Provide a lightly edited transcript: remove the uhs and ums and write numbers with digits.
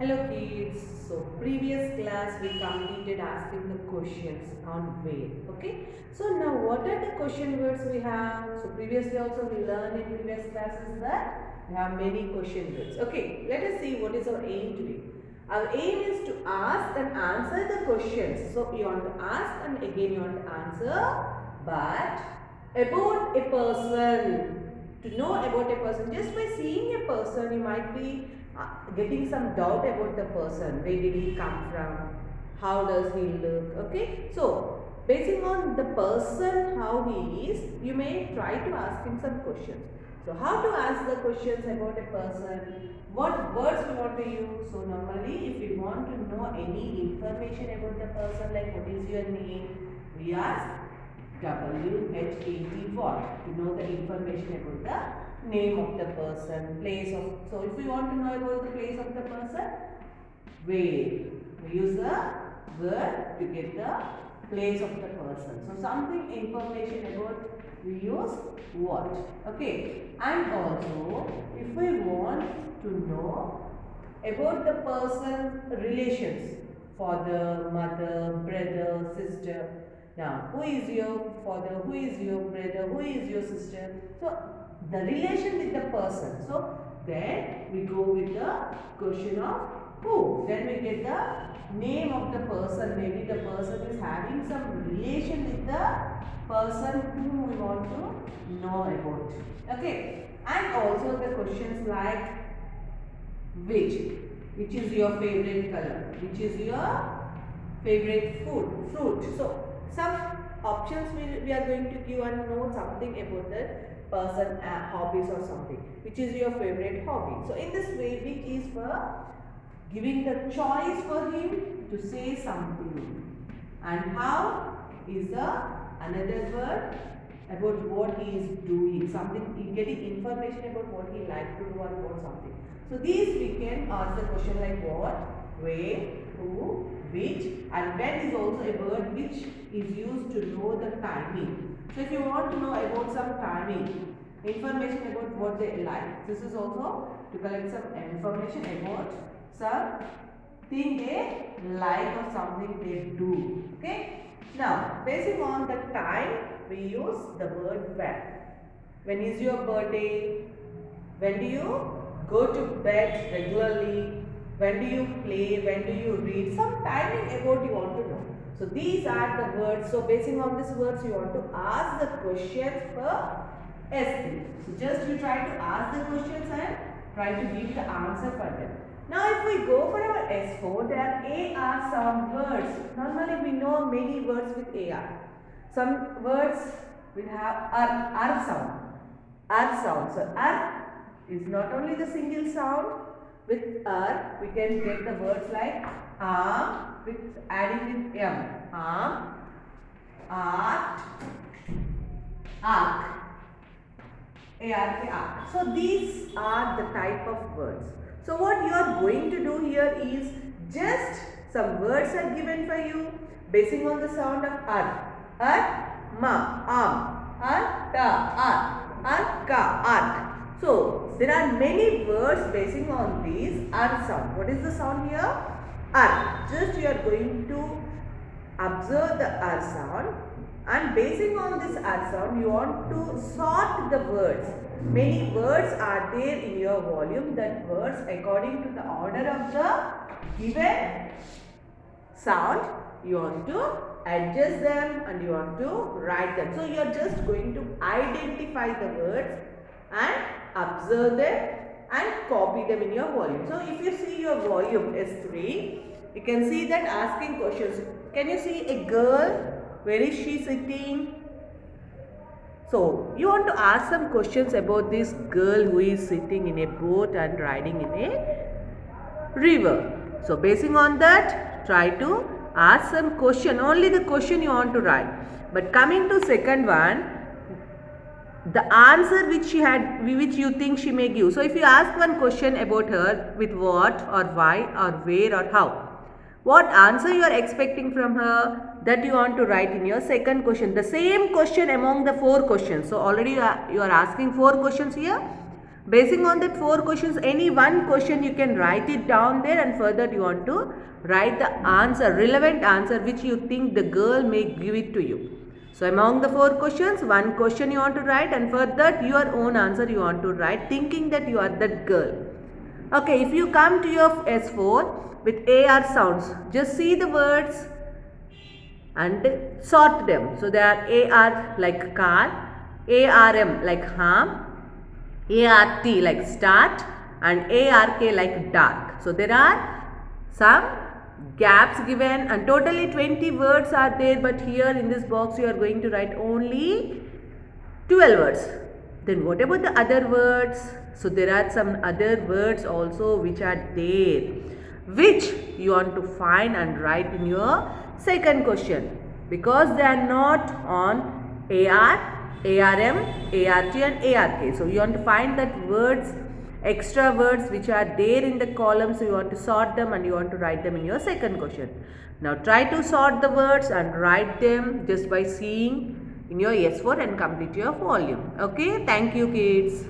Hello kids. So previous class we completed asking the questions on where. Okay. So now what are the question words we have? So previously also we learned in previous classes that we have many question words. Okay. Let us see what is our aim today. Our aim is to ask and answer the questions. So you want to ask and again you want to answer. But about a person, to know about a person, just by seeing a person you might be getting some doubt about the person. Where did he come from? How does he look? Okay. So basing on the person how he is, you may try to ask him some questions. So how to ask the questions about a person? What words we want to use? So normally if we want to know any information about the person, like what is your name, we ask WHAT what? To know the information about the name of the person, place of. So if we want to know about the place of the person, where? We use the word to get the place of the person. So something information about, we use what? Okay. And also if we want to know about the person's relations, father, mother, brother, sister. Now, who is your father? Who is your brother? Who is your sister? So, the relation with the person. So, then we go with the question of who. Then we get the name of the person. Maybe the person is having some relation with the person whom we want to know about. Okay. And also the questions like which is your favorite color, which is your favorite fruit. So some options we are going to give and know something about the person hobbies or something. Which is your favorite hobby? So in this way, which is for giving the choice for him to say something. And how is the another word about what he is doing, something, getting information about what he like to do or about something. So these we can ask the question like what, where, who, which, and when is also a word which is used to know the timing. So if you want to know about some timing, information about what they like, this is also to collect some information about something they like or something they do. Okay. Now, basing on the time, we use the word when. When is your birthday? When do you go to bed regularly? When do you play? When do you read? Some timing about you want to know. So these are the words. So basing on these words, you want to ask the questions for S3. So just you try to ask the questions and try to give the answer for them. Now if we go for our S4, there are some words. Normally we know many words with AR. Some words will have R sound. R sound. So R is not only the single sound. With R we can get the words like arm with adding with M. Arm, art, arc. ARK. So these are the type of words. So what you are going to do here is just some words are given for you basing on the sound of R. Ma, ka, ark. So there are many words basing on these R sound. What is the sound here? R. Just you are going to observe the R sound, and basing on this R sound you want to sort the words. Many words are there in your volume. That words according to the order of the given sound you want to adjust them and you want to write them. So you are just going to identify the words and observe them and copy them in your volume. So if you see your volume S3, you can see that asking questions. Can you see a girl? Where is she sitting? So you want to ask some questions about this girl who is sitting in a boat and riding in a river. So basing on that, try to ask some question. Only the question you want to write. But coming to second one, the answer which she had, which you think she may give. So if you ask one question about her with what or why or where or how, what answer you are expecting from her, that you want to write in your second question. The same question among the 4 questions. So already you are asking 4 questions here. Basing on that 4 questions, any one question you can write it down there, and further you want to write the answer, relevant answer which you think the girl may give it to you. So among the 4 questions, one question you want to write, and for that your own answer you want to write, thinking that you are that girl. Okay, if you come to your S4 with AR sounds, just see the words and sort them. So they are AR like car, ARM like harm, ART like start, and ARK like dark. So there are some gaps given, and totally 20 words are there, but here in this box you are going to write only 12 words. Then what about the other words? So there are some other words also which are there, which you want to find and write in your second question, because they are not on AR, ARM, ART and ARK. So you want to find that words, extra words which are there in the column, so you want to sort them and you want to write them in your second question. Now try to sort the words and write them just by seeing in your S4 and complete your volume. Okay, thank you kids.